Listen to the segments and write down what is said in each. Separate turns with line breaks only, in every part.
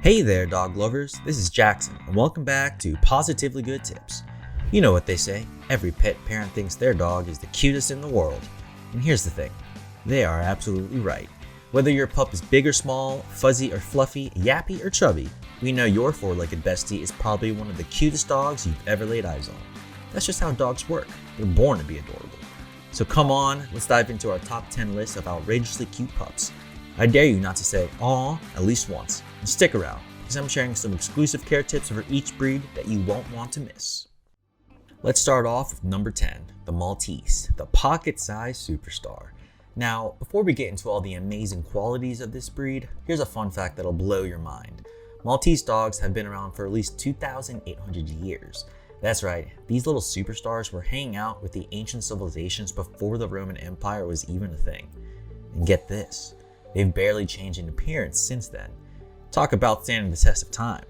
Hey there, dog lovers. This is Jackson, and welcome back to Positively Good Tips. You know what they say, every pet parent thinks their dog is the cutest in the world. And here's the thing, they are absolutely right. Whether your pup is big or small, fuzzy or fluffy, yappy or chubby, we know your four-legged bestie is probably one of the cutest dogs you've ever laid eyes on. That's just how dogs work. They're born to be adorable. So come on, let's dive into our top 10 list of outrageously cute pups. I dare you not to say "aw" at least once. And stick around, because I'm sharing some exclusive care tips for each breed that you won't want to miss. Let's start off with number 10, the Maltese, the pocket-sized superstar. Now, before we get into all the amazing qualities of this breed, here's a fun fact that'll blow your mind. Maltese dogs have been around for at least 2,800 years. That's right, these little superstars were hanging out with the ancient civilizations before the Roman Empire was even a thing. And get this, they've barely changed in appearance since then. Talk about standing the test of time.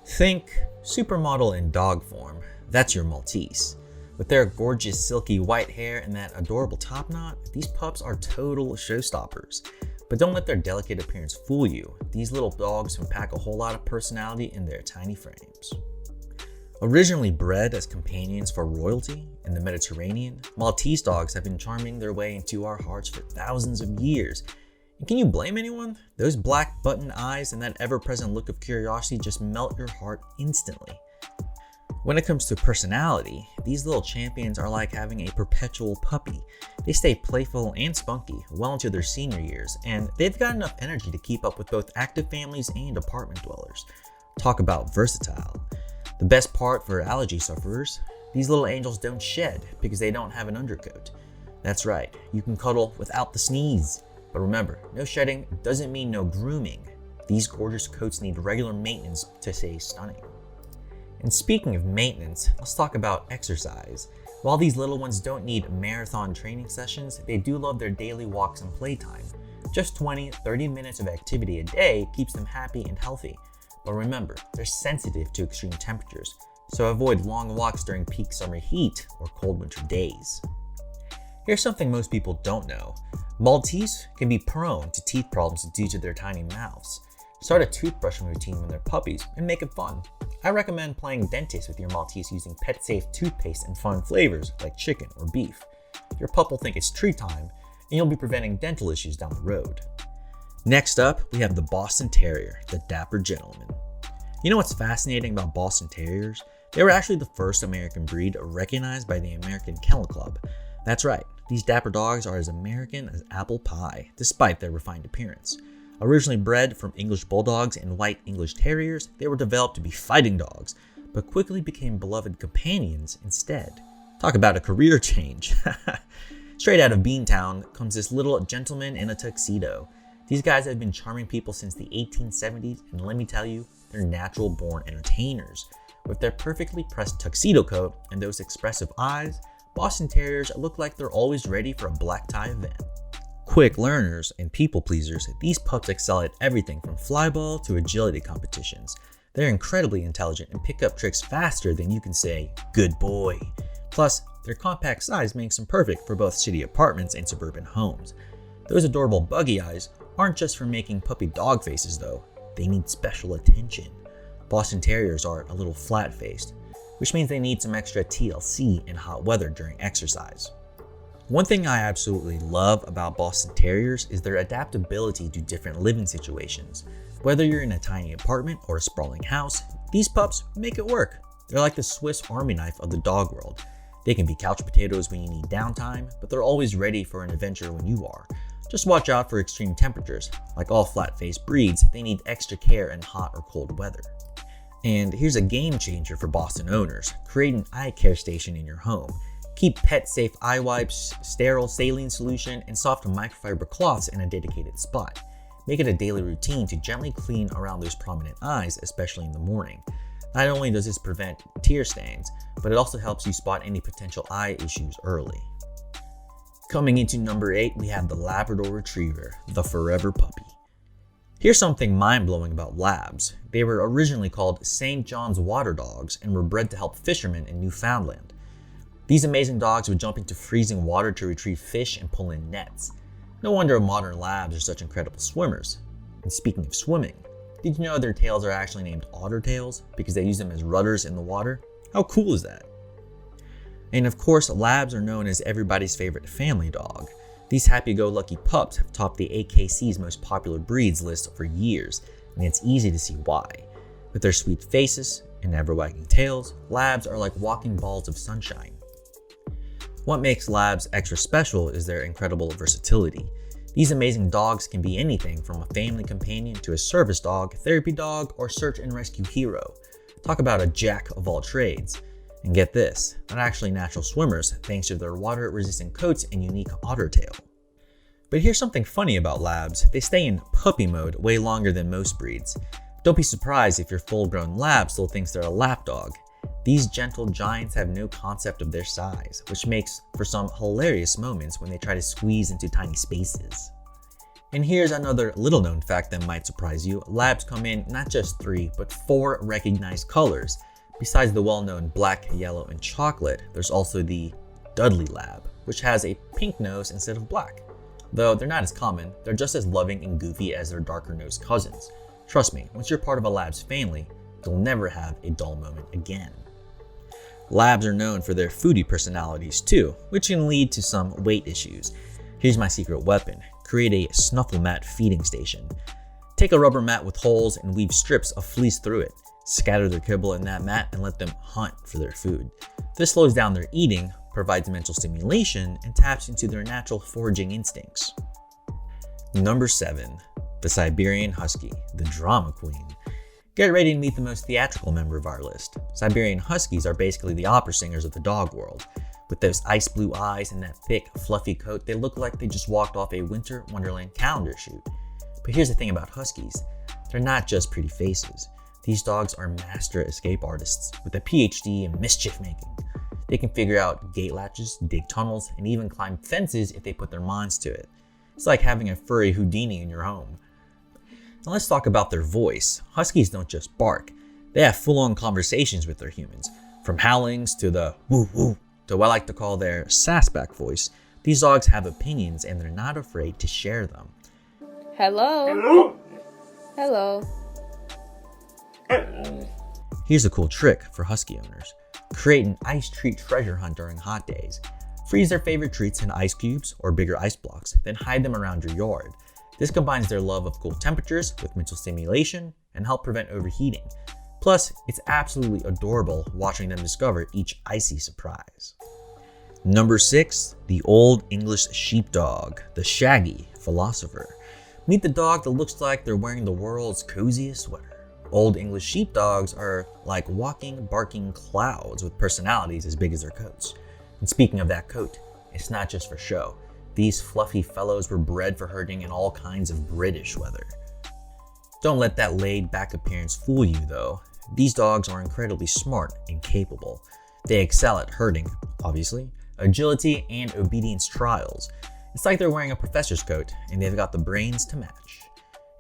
Think supermodel in dog form, that's your Maltese. With their gorgeous silky white hair and that adorable top knot, these pups are total showstoppers. But don't let their delicate appearance fool you. These little dogs can pack a whole lot of personality in their tiny frames. Originally bred as companions for royalty in the Mediterranean, Maltese dogs have been charming their way into our hearts for thousands of years. And can you blame anyone? Those black button eyes and that ever-present look of curiosity just melt your heart instantly. When it comes to personality, these little champions are like having a perpetual puppy. They stay playful and spunky well into their senior years, and they've got enough energy to keep up with both active families and apartment dwellers. Talk about versatile. The best part for allergy sufferers, these little angels don't shed because they don't have an undercoat. That's right, you can cuddle without the sneeze. But remember, no shedding doesn't mean no grooming. These gorgeous coats need regular maintenance to stay stunning. And speaking of maintenance, let's talk about exercise. While these little ones don't need marathon training sessions, they do love their daily walks and playtime. Just 20-30 minutes of activity a day keeps them happy and healthy. But remember, they're sensitive to extreme temperatures, so avoid long walks during peak summer heat or cold winter days. Here's something most people don't know. Maltese can be prone to teeth problems due to their tiny mouths. Start a toothbrushing routine when they're puppies and make it fun. I recommend playing dentist with your Maltese using pet-safe toothpaste and fun flavors like chicken or beef. Your pup will think it's treat time, and you'll be preventing dental issues down the road. Next up, we have the Boston Terrier, the dapper gentleman. You know what's fascinating about Boston Terriers? They were actually the first American breed recognized by the American Kennel Club. That's right, these dapper dogs are as American as apple pie, despite their refined appearance. Originally bred from English Bulldogs and white English Terriers, they were developed to be fighting dogs, but quickly became beloved companions instead. Talk about a career change. Straight out of Beantown comes this little gentleman in a tuxedo. These guys have been charming people since the 1870s, and let me tell you, they're natural-born entertainers. With their perfectly pressed tuxedo coat and those expressive eyes, Boston Terriers look like they're always ready for a black tie event. Quick learners and people pleasers, these pups excel at everything from flyball to agility competitions. They're incredibly intelligent and pick up tricks faster than you can say, "good boy." Plus, their compact size makes them perfect for both city apartments and suburban homes. Those adorable buggy eyes aren't just for making puppy dog faces though, they need special attention. Boston Terriers are a little flat-faced, which means they need some extra TLC in hot weather during exercise. One thing I absolutely love about Boston Terriers is their adaptability to different living situations. Whether you're in a tiny apartment or a sprawling house, these pups make it work. They're like the Swiss Army knife of the dog world. They can be couch potatoes when you need downtime, but they're always ready for an adventure when you are. Just watch out for extreme temperatures. Like all flat-faced breeds, they need extra care in hot or cold weather. And here's a game changer for Boston owners. Create an eye care station in your home. Keep pet-safe eye wipes, sterile saline solution, and soft microfiber cloths in a dedicated spot. Make it a daily routine to gently clean around those prominent eyes, especially in the morning. Not only does this prevent tear stains, but it also helps you spot any potential eye issues early. Coming into number 8, we have the Labrador Retriever, the forever puppy. Here's something mind-blowing about Labs. They were originally called St. John's water dogs and were bred to help fishermen in Newfoundland. These amazing dogs would jump into freezing water to retrieve fish and pull in nets. No wonder modern Labs are such incredible swimmers. And speaking of swimming, Did you know their tails are actually named otter tails because they use them as rudders in the water? How cool is that? And of course, Labs are known as everybody's favorite family dog. These happy-go-lucky pups have topped the AKC's most popular breeds list for years, and it's easy to see why. With their sweet faces and ever-wagging tails, Labs are like walking balls of sunshine. What makes Labs extra special is their incredible versatility. These amazing dogs can be anything from a family companion to a service dog, therapy dog, or search and rescue hero. Talk about a jack of all trades. And get this, they're actually natural swimmers thanks to their water-resistant coats and unique otter tail. But here's something funny about Labs. They stay in puppy mode way longer than most breeds. Don't be surprised if your full-grown Lab still thinks they're a lap dog. These gentle giants have no concept of their size, which makes for some hilarious moments when they try to squeeze into tiny spaces. And here's another little-known fact that might surprise you. Labs come in not just 3, but 4 recognized colors. Besides the well-known black, yellow, and chocolate, there's also the Dudley Lab, which has a pink nose instead of black. Though they're not as common, they're just as loving and goofy as their darker-nosed cousins. Trust me, once you're part of a Lab's family, you'll never have a dull moment again. Labs are known for their foodie personalities too, which can lead to some weight issues. Here's my secret weapon. Create a snuffle mat feeding station. Take a rubber mat with holes and weave strips of fleece through it. Scatter their kibble in that mat and let them hunt for their food. This slows down their eating, provides mental stimulation, and taps into their natural foraging instincts. Number 7. The Siberian Husky, the drama queen. Get ready to meet the most theatrical member of our list. Siberian Huskies are basically the opera singers of the dog world. With those ice blue eyes and that thick, fluffy coat, they look like they just walked off a Winter Wonderland calendar shoot. But here's the thing about Huskies. They're not just pretty faces. These dogs are master escape artists with a PhD in mischief making. They can figure out gate latches, dig tunnels, and even climb fences if they put their minds to it. It's like having a furry Houdini in your home. Now let's talk about their voice. Huskies don't just bark. They have full-on conversations with their humans. From howlings to the woo-woo to what I like to call their sassback voice. These dogs have opinions and they're not afraid to share them.
Hello? Hello?
Here's a cool trick for Husky owners. Create an ice treat treasure hunt during hot days. Freeze their favorite treats in ice cubes or bigger ice blocks, then hide them around your yard. This combines their love of cool temperatures with mental stimulation and help prevent overheating. Plus, it's absolutely adorable watching them discover each icy surprise. Number 6, the Old English Sheepdog, the Shaggy Philosopher. Meet the dog that looks like they're wearing the world's coziest sweater. Old English sheepdogs are like walking, barking clouds with personalities as big as their coats. And speaking of that coat, it's not just for show. These fluffy fellows were bred for herding in all kinds of British weather. Don't let that laid-back appearance fool you though. These dogs are incredibly smart and capable. They excel at herding, obviously, agility, and obedience trials. It's like they're wearing a professor's coat and they've got the brains to match.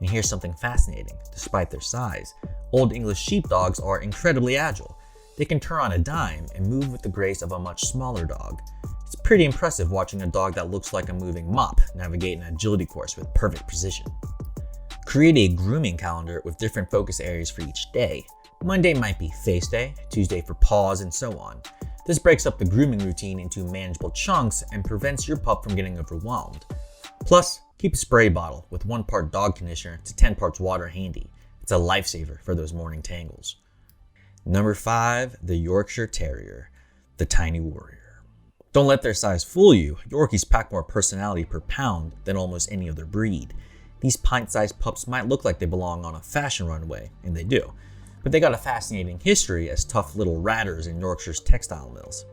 And here's something fascinating. Despite their size, Old English sheepdogs are incredibly agile. They can turn on a dime and move with the grace of a much smaller dog. It's pretty impressive watching a dog that looks like a moving mop navigate an agility course with perfect precision. Create a grooming calendar with different focus areas for each day. Monday might be face day, Tuesday for paws, and so on. This breaks up the grooming routine into manageable chunks and prevents your pup from getting overwhelmed. Plus, keep a spray bottle with 1 part dog conditioner to 10 parts water handy. It's a lifesaver for those morning tangles. Number 5, the Yorkshire Terrier, the tiny warrior. Don't let their size fool you. Yorkies pack more personality per pound than almost any other breed. These pint-sized pups might look like they belong on a fashion runway, and they do. But they got a fascinating history as tough little ratters in Yorkshire's textile mills.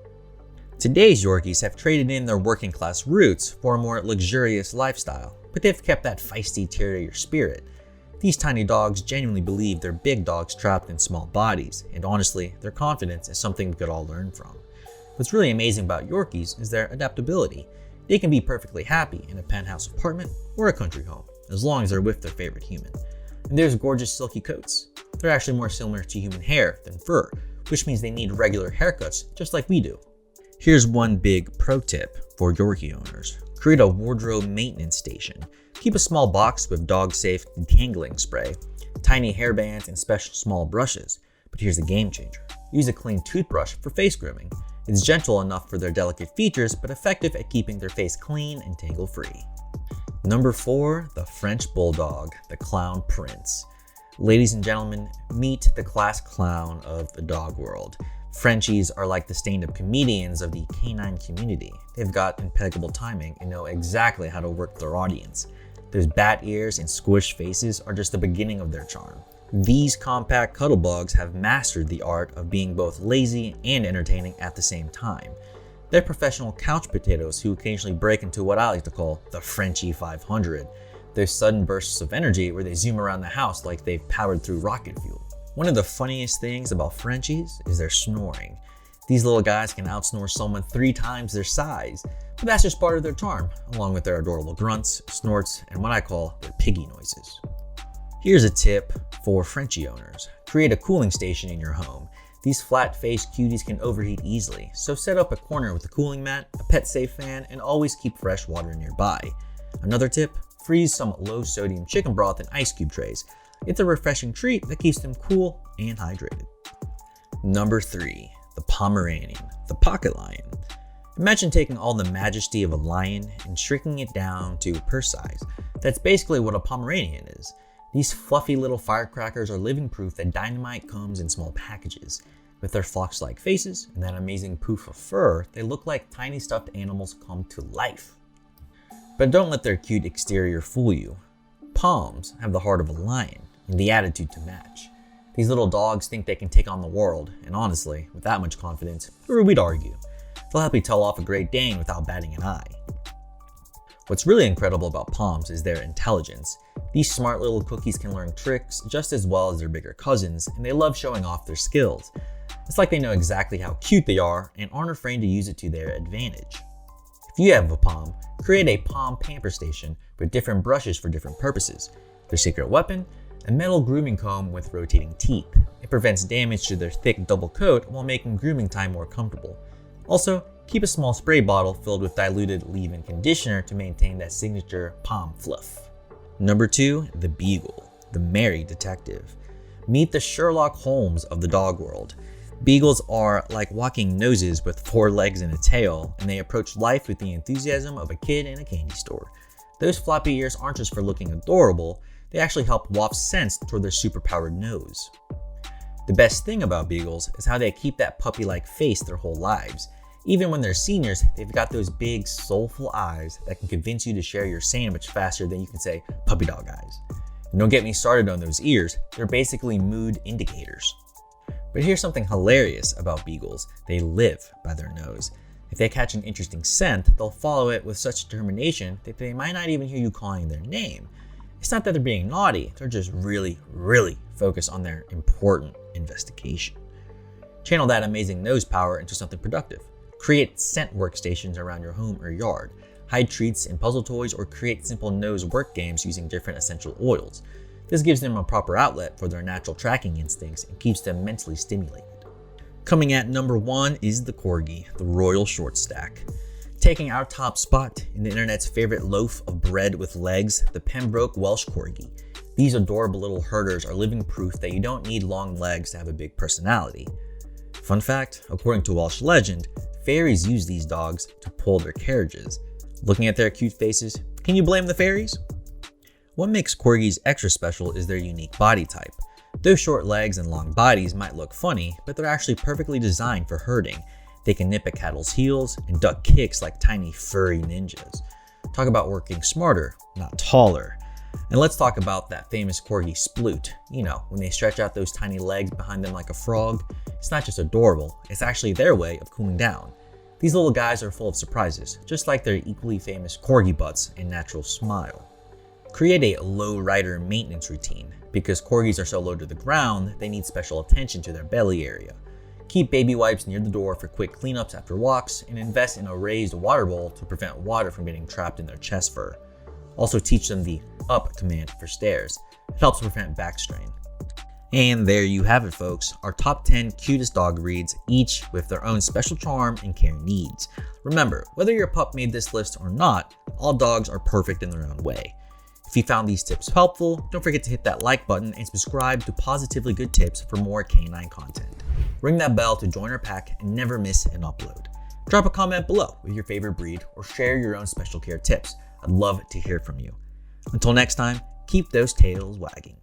Today's Yorkies have traded in their working class roots for a more luxurious lifestyle, but they've kept that feisty terrier spirit. These tiny dogs genuinely believe they're big dogs trapped in small bodies, and honestly, their confidence is something we could all learn from. What's really amazing about Yorkies is their adaptability. They can be perfectly happy in a penthouse apartment or a country home, as long as they're with their favorite human. And there's gorgeous silky coats. They're actually more similar to human hair than fur, which means they need regular haircuts just like we do. Here's one big pro tip for Yorkie owners. Create a wardrobe maintenance station. Keep a small box with dog-safe detangling spray. tiny hairbands, and special small brushes. But here's the game changer. Use a clean toothbrush for face grooming. It's gentle enough for their delicate features, but effective at keeping their face clean and tangle-free. Number 4, the French Bulldog, the Clown Prince. Ladies and gentlemen, meet the class clown of the dog world. Frenchies are like the stand-up comedians of the canine community. They've got impeccable timing and know exactly how to work their audience. Those bat ears and squished faces are just the beginning of their charm. These compact cuddlebugs have mastered the art of being both lazy and entertaining at the same time. They're professional couch potatoes who occasionally break into what I like to call the Frenchie 500. Those sudden bursts of energy where they zoom around the house like they've powered through rocket fuel. One of the funniest things about Frenchies is their snoring. These little guys can outsnore someone 3 times their size, but that's just part of their charm, along with their adorable grunts, snorts, and what I call their piggy noises. Here's a tip for Frenchie owners. Create a cooling station in your home. These flat-faced cuties can overheat easily, so set up a corner with a cooling mat, a pet-safe fan, and always keep fresh water nearby. Another tip, freeze some low-sodium chicken broth in ice cube trays. It's a refreshing treat that keeps them cool and hydrated. Number 3, the Pomeranian, the pocket lion. Imagine taking all the majesty of a lion and shrinking it down to purse size. That's basically what a Pomeranian is. These fluffy little firecrackers are living proof that dynamite comes in small packages. With their fox-like faces and that amazing poof of fur, they look like tiny stuffed animals come to life. But don't let their cute exterior fool you. Poms have the heart of a lion and the attitude to match. These little dogs think they can take on the world, and honestly, with that much confidence, who we'd argue? They'll help you tell off a Great Dane without batting an eye. What's really incredible about Poms is their intelligence. These smart little cookies can learn tricks just as well as their bigger cousins, and they love showing off their skills. It's like they know exactly how cute they are and aren't afraid to use it to their advantage. If you have a Pom, create a Pom pamper station with different brushes for different purposes. Their secret weapon, a metal grooming comb with rotating teeth. It prevents damage to their thick double coat while making grooming time more comfortable. Also, keep a small spray bottle filled with diluted leave-in conditioner to maintain that signature Pom fluff. Number 2, the Beagle, the merry detective. Meet the Sherlock Holmes of the dog world. Beagles are like walking noses with 4 legs and a tail, and they approach life with the enthusiasm of a kid in a candy store. Those floppy ears aren't just for looking adorable, they actually help waft scents toward their superpowered nose. The best thing about Beagles is how they keep that puppy-like face their whole lives. Even when they're seniors, they've got those big, soulful eyes that can convince you to share your sandwich faster than you can say puppy dog eyes. And don't get me started on those ears, they're basically mood indicators. But here's something hilarious about Beagles. They live by their nose. If they catch an interesting scent, they'll follow it with such determination that they might not even hear you calling their name. It's not that they're being naughty, they're just really focused on their important investigation. Channel that amazing nose power into something productive. Create scent workstations around your home or yard. Hide treats and puzzle toys, or create simple nose work games using different essential oils. This gives them a proper outlet for their natural tracking instincts and keeps them mentally stimulated. Coming at number 1 is the Corgi, the royal short stack. Taking our top spot in the internet's favorite loaf of bread with legs, the Pembroke Welsh Corgi. These adorable little herders are living proof that you don't need long legs to have a big personality. Fun fact, according to Welsh legend, fairies use these dogs to pull their carriages. Looking at their cute faces, can you blame the fairies? What makes Corgis extra special is their unique body type. Those short legs and long bodies might look funny, but they're actually perfectly designed for herding. They can nip at cattle's heels and duck kicks like tiny furry ninjas. Talk about working smarter, not taller. And let's talk about that famous Corgi sploot. You know, when they stretch out those tiny legs behind them like a frog. It's not just adorable, it's actually their way of cooling down. These little guys are full of surprises, just like their equally famous Corgi butts and natural smile. Create a low rider maintenance routine. Because Corgis are so low to the ground, they need special attention to their belly area. Keep baby wipes near the door for quick cleanups after walks, and invest in a raised water bowl to prevent water from getting trapped in their chest fur. Also teach them the up command for stairs. It helps prevent back strain. And there you have it, folks, our top 10 cutest dog breeds, each with their own special charm and care needs. Remember, whether your pup made this list or not, all dogs are perfect in their own way. If If you found these tips helpful, don't forget to hit that like button and subscribe to Positively Good Tips for more canine content. Ring that bell to join our pack and never miss an upload. Drop a comment below with your favorite breed or share your own special care tips. I'd love to hear from you. Until next time, keep those tails wagging.